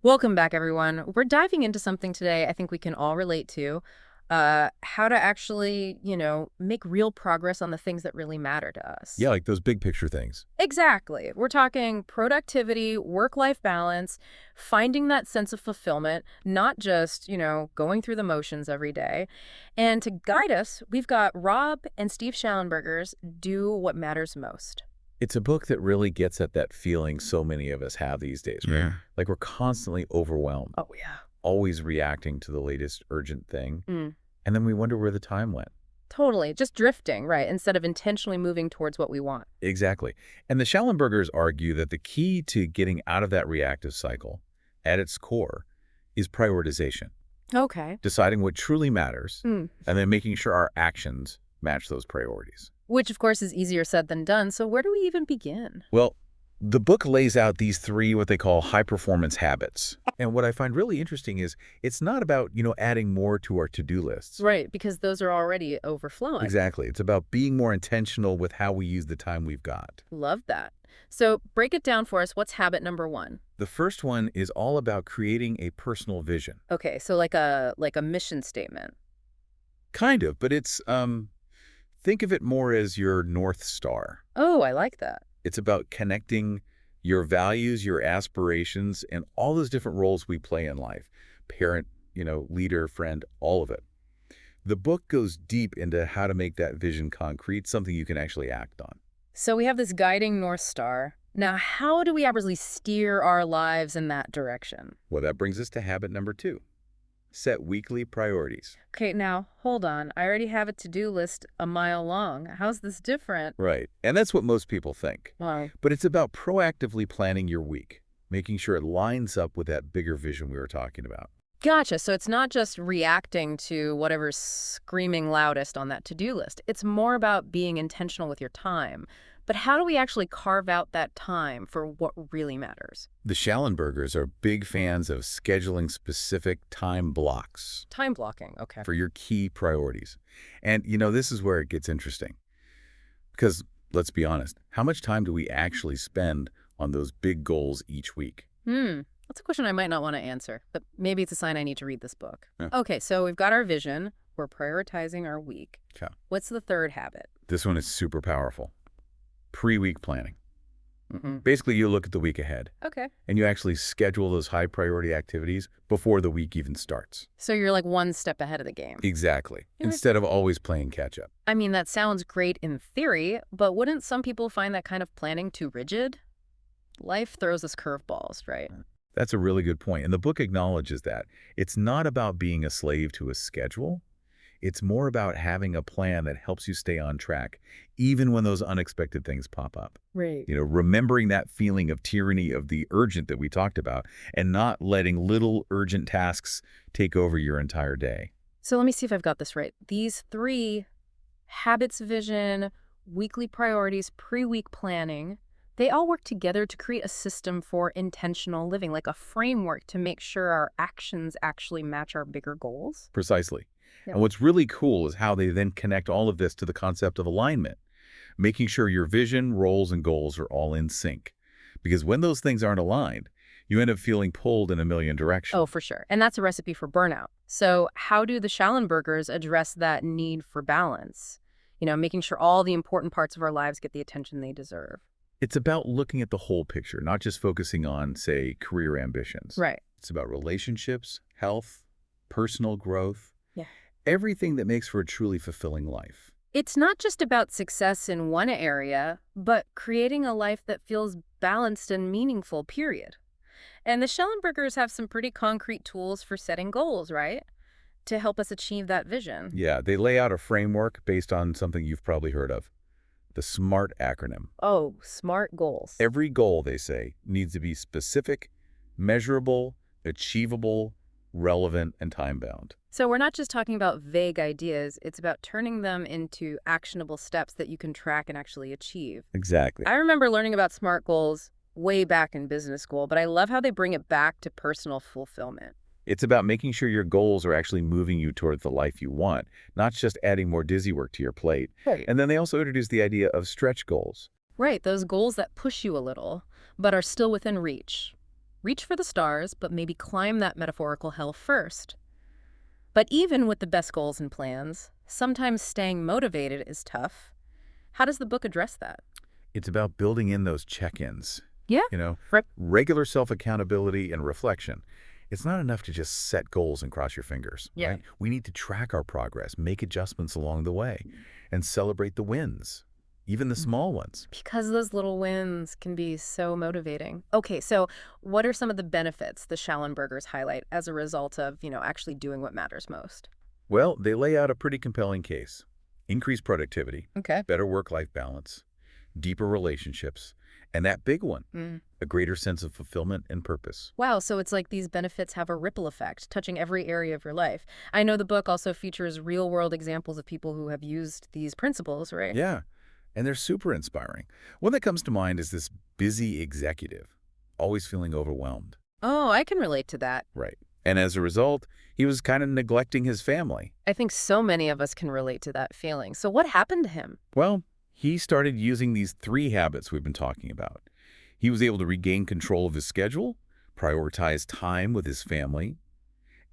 Welcome back, everyone. We're diving into something today I think we can all relate to. How to actually, make real progress on the things that really matter to us. Yeah, like those big picture things. Exactly. We're talking productivity, work-life balance, finding that sense of fulfillment, not just, going through the motions every day. And to guide us, we've got Rob and Steve Shallenberger's Do What Matters Most. It's a book that really gets at that feeling so many of us have these days, right? Yeah. Like we're constantly overwhelmed, Oh, yeah. always reacting to the latest urgent thing, Mm. and then we wonder where the time went. Totally. Just drifting, right? Instead of intentionally moving towards what we want. Exactly. And the Schallenbergers argue that the key to getting out of that reactive cycle, at its core, is prioritization, Okay. deciding what truly matters, Mm. and then making sure our actions match those priorities. Which, of course, is easier said than done. So where do we even begin? Well, the book lays out these three what they call high-performance habits. And what I find really interesting is it's not about, adding more to our to-do lists. Right, because those are already overflowing. Exactly. It's about being more intentional with how we use the time we've got. Love that. So break it down for us. What's habit number one? The first one is all about creating a personal vision. Okay, so like a mission statement. Kind of, but think of it more as your North Star. Oh, I like that. It's about connecting your values, your aspirations, and all those different roles we play in life. Parent, leader, friend, all of it. The book goes deep into how to make that vision concrete, something you can actually act on. So we have this guiding North Star. Now, how do we actually steer our lives in that direction? Well, that brings us to habit number two. Set weekly priorities. Okay, now, hold on. I already have a to-do list a mile long. How's this different? Right. And that's what most people think. Wow. But it's about proactively planning your week, making sure it lines up with that bigger vision we were talking about. Gotcha. So it's not just reacting to whatever's screaming loudest on that to-do list. It's more about being intentional with your time. But how do we actually carve out that time for what really matters? The Schallenbergers are big fans of scheduling specific time blocks Time blocking. Okay. for your key priorities. And, this is where it gets interesting. Because, let's be honest, how much time do we actually spend on those big goals each week? That's a question I might not want to answer, but maybe it's a sign I need to read this book. Yeah. Okay, so we've got our vision. We're prioritizing our week. Okay. What's the third habit? This one is super powerful. Pre-week planning. Mm-hmm. Basically, you look at the week ahead, Okay. and you actually schedule those high-priority activities before the week even starts. So you're like one step ahead of the game. Exactly. Yeah. Instead of always playing catch-up. I mean, that sounds great in theory, but wouldn't some people find that kind of planning too rigid? Life throws us curveballs, right? That's a really good point, and the book acknowledges that. It's not about being a slave to a schedule. It's more about having a plan that helps you stay on track, even when those unexpected things pop up. Right. Remembering that feeling of tyranny of the urgent that we talked about, and not letting little urgent tasks take over your entire day. So let me see if I've got this right. These three habits, vision, weekly priorities, pre-week planning, they all work together to create a system for intentional living, like a framework to make sure our actions actually match our bigger goals. Precisely. Yeah. And what's really cool is how they then connect all of this to the concept of alignment, making sure your vision, roles, and goals are all in sync. Because when those things aren't aligned, you end up feeling pulled in a million directions. Oh, for sure. And that's a recipe for burnout. So how do the Schallenbergers address that need for balance? Making sure all the important parts of our lives get the attention they deserve. It's about looking at the whole picture, not just focusing on, say, career ambitions. Right. It's about relationships, health, personal growth, Yeah. everything that makes for a truly fulfilling life. It's not just about success in one area, but creating a life that feels balanced and meaningful, period. And the Schellenbergers have some pretty concrete tools for setting goals, right? To help us achieve that vision. Yeah, they lay out a framework based on something you've probably heard of, the SMART acronym. Oh, SMART goals. Every goal, they say, needs to be specific, measurable, achievable, relevant, and time-bound. So we're not just talking about vague ideas, it's about turning them into actionable steps that you can track and actually achieve. Exactly. I remember learning about SMART goals way back in business school, but I love how they bring it back to personal fulfillment. It's about making sure your goals are actually moving you toward the life you want, not just adding more dizzy work to your plate. Right. And then they also introduce the idea of stretch goals. Right, those goals that push you a little, but are still within reach. Reach for the stars, but maybe climb that metaphorical hell first. But even with the best goals and plans, sometimes staying motivated is tough. How does the book address that? It's about building in those check-ins, Yeah. you know, Right. regular self-accountability and reflection. It's not enough to just set goals and cross your fingers, Yeah. right? We need to track our progress, make adjustments along the way, and celebrate the wins, even the small ones. Because those little wins can be so motivating. Okay, so what are some of the benefits the Shallenbergers highlight as a result of, actually doing what matters most? Well, they lay out a pretty compelling case. Increased productivity, Okay. better work-life balance, deeper relationships, and that big one, Mm. a greater sense of fulfillment and purpose. Wow, so it's like these benefits have a ripple effect, touching every area of your life. I know the book also features real-world examples of people who have used these principles, right? Yeah, and they're super inspiring. One that comes to mind is this busy executive, always feeling overwhelmed. Oh, I can relate to that. Right. And as a result, he was kind of neglecting his family. I think so many of us can relate to that feeling. So what happened to him? Well, he started using these 3 habits we've been talking about. He was able to regain control of his schedule, prioritize time with his family,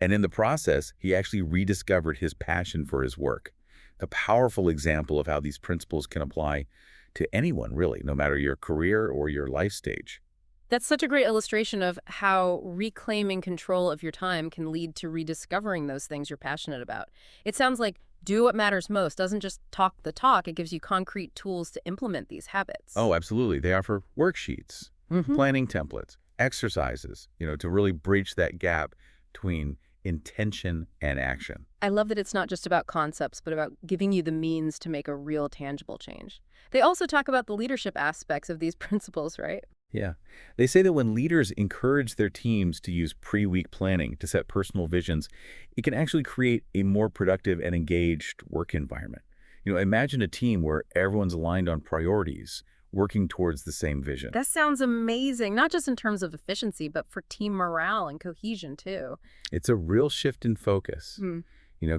and in the process, he actually rediscovered his passion for his work. A powerful example of how these principles can apply to anyone, really, no matter your career or your life stage. That's such a great illustration of how reclaiming control of your time can lead to rediscovering those things you're passionate about. It sounds like do what matters most doesn't just talk the talk, it gives you concrete tools to implement these habits. Oh, absolutely. They offer worksheets, Hmm. planning templates, exercises, to really bridge that gap between intention and action. I love that it's not just about concepts, but about giving you the means to make a real tangible change. They also talk about the leadership aspects of these principles, right? Yeah. They say that when leaders encourage their teams to use pre-week planning to set personal visions, it can actually create a more productive and engaged work environment. Imagine a team where everyone's aligned on priorities, working towards the same vision. That sounds amazing, not just in terms of efficiency, but for team morale and cohesion, too. It's a real shift in focus, Hmm.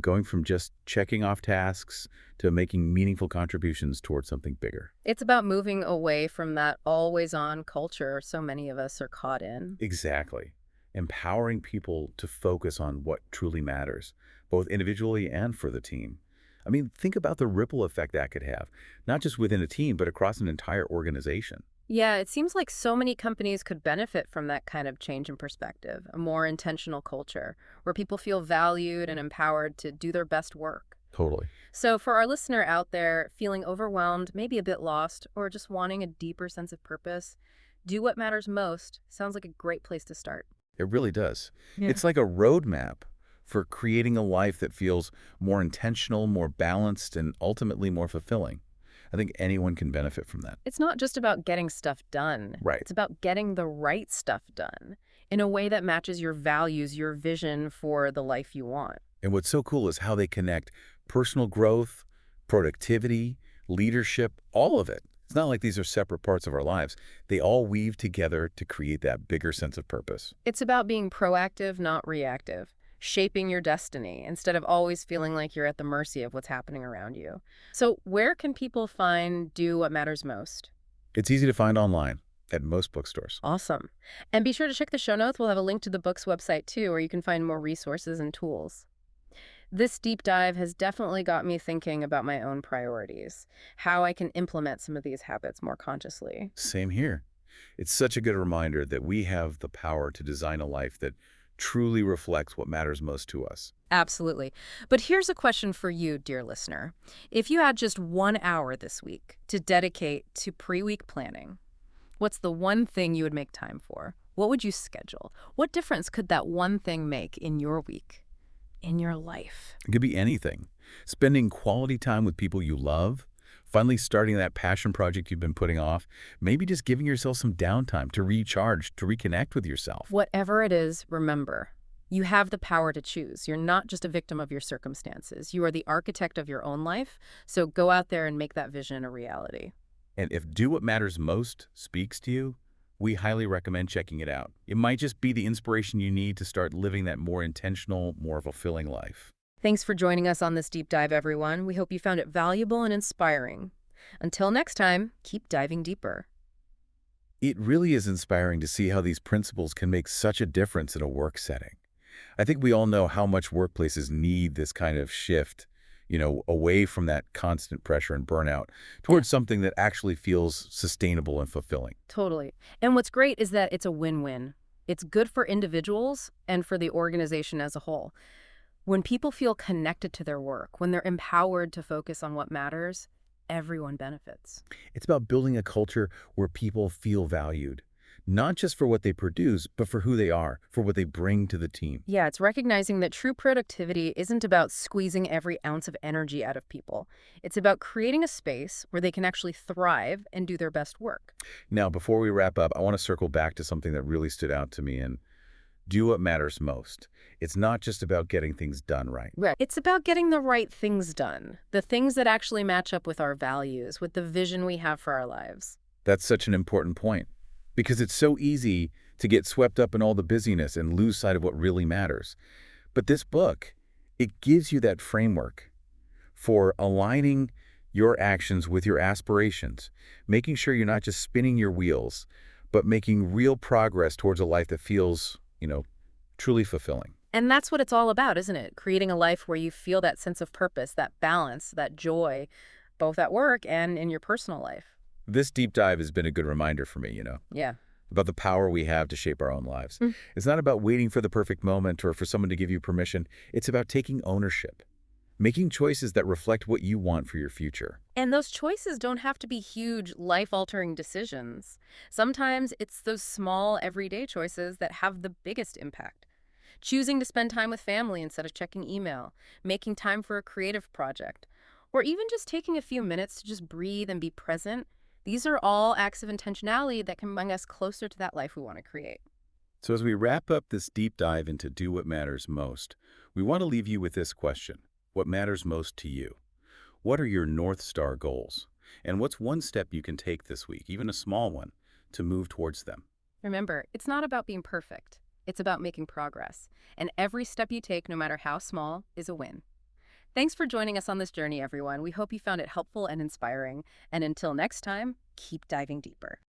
going from just checking off tasks to making meaningful contributions towards something bigger. It's about moving away from that always-on culture so many of us are caught in. Exactly. Empowering people to focus on what truly matters, both individually and for the team. I mean, think about the ripple effect that could have, not just within a team, but across an entire organization. Yeah, it seems like so many companies could benefit from that kind of change in perspective, a more intentional culture where people feel valued and empowered to do their best work. Totally. So, for our listener out there feeling overwhelmed, maybe a bit lost, or just wanting a deeper sense of purpose, do what matters most sounds like a great place to start. It really does. Yeah. It's like a roadmap for creating a life that feels more intentional, more balanced, and ultimately more fulfilling. I think anyone can benefit from that. It's not just about getting stuff done. Right. It's about getting the right stuff done in a way that matches your values, your vision for the life you want. And what's so cool is how they connect personal growth, productivity, leadership, all of it. It's not like these are separate parts of our lives. They all weave together to create that bigger sense of purpose. It's about being proactive, not reactive, shaping your destiny instead of always feeling like you're at the mercy of what's happening around you. So, where can people find Do What Matters Most? It's easy to find online at most bookstores. Awesome. And be sure to check the show notes. We'll have a link to the book's website too, where you can find more resources and tools. This deep dive has definitely got me thinking about my own priorities, how I can implement some of these habits more consciously. Same here. It's such a good reminder that we have the power to design a life that truly reflects what matters most to us. Absolutely. But here's a question for you, dear listener. If you had just 1 hour this week to dedicate to pre-week planning, what's the one thing you would make time for? What would you schedule? What difference could that one thing make in your week, in your life? It could be anything. Spending quality time with people you love, finally starting that passion project you've been putting off, maybe just giving yourself some downtime to recharge, to reconnect with yourself. Whatever it is, remember, you have the power to choose. You're not just a victim of your circumstances. You are the architect of your own life. So go out there and make that vision a reality. And if Do What Matters Most speaks to you, we highly recommend checking it out. It might just be the inspiration you need to start living that more intentional, more fulfilling life. Thanks for joining us on this deep dive, everyone. We hope you found it valuable and inspiring. Until next time, keep diving deeper. It really is inspiring to see how these principles can make such a difference in a work setting. I think we all know how much workplaces need this kind of shift, away from that constant pressure and burnout Yeah, towards something that actually feels sustainable and fulfilling. totally. And what's great is that it's a win-win. It's good for individuals and for the organization as a whole. When people feel connected to their work, when they're empowered to focus on what matters, everyone benefits. It's about building a culture where people feel valued, not just for what they produce, but for who they are, for what they bring to the team. Yeah, it's recognizing that true productivity isn't about squeezing every ounce of energy out of people. It's about creating a space where they can actually thrive and do their best work. Now, before we wrap up, I want to circle back to something that really stood out to me and do what matters most. It's not just about getting things done right. Right. It's about getting the right things done, the things that actually match up with our values, with the vision we have for our lives. That's such an important point because it's so easy to get swept up in all the busyness and lose sight of what really matters. But this book, it gives you that framework for aligning your actions with your aspirations, making sure you're not just spinning your wheels, but making real progress towards a life that feels, truly fulfilling. And that's what it's all about, isn't it? Creating a life where you feel that sense of purpose, that balance, that joy, both at work and in your personal life. This deep dive has been a good reminder for me, Yeah. about the power we have to shape our own lives. Mm. It's not about waiting for the perfect moment or for someone to give you permission. It's about taking ownership, making choices that reflect what you want for your future. And those choices don't have to be huge, life-altering decisions. Sometimes it's those small, everyday choices that have the biggest impact. Choosing to spend time with family instead of checking email, making time for a creative project, or even just taking a few minutes to just breathe and be present. These are all acts of intentionality that can bring us closer to that life we want to create. So as we wrap up this deep dive into Do What Matters Most, we want to leave you with this question. What matters most to you? What are your North Star goals? And what's one step you can take this week, even a small one, to move towards them? Remember, it's not about being perfect. It's about making progress. And every step you take, no matter how small, is a win. Thanks for joining us on this journey, everyone. We hope you found it helpful and inspiring. And until next time, keep diving deeper.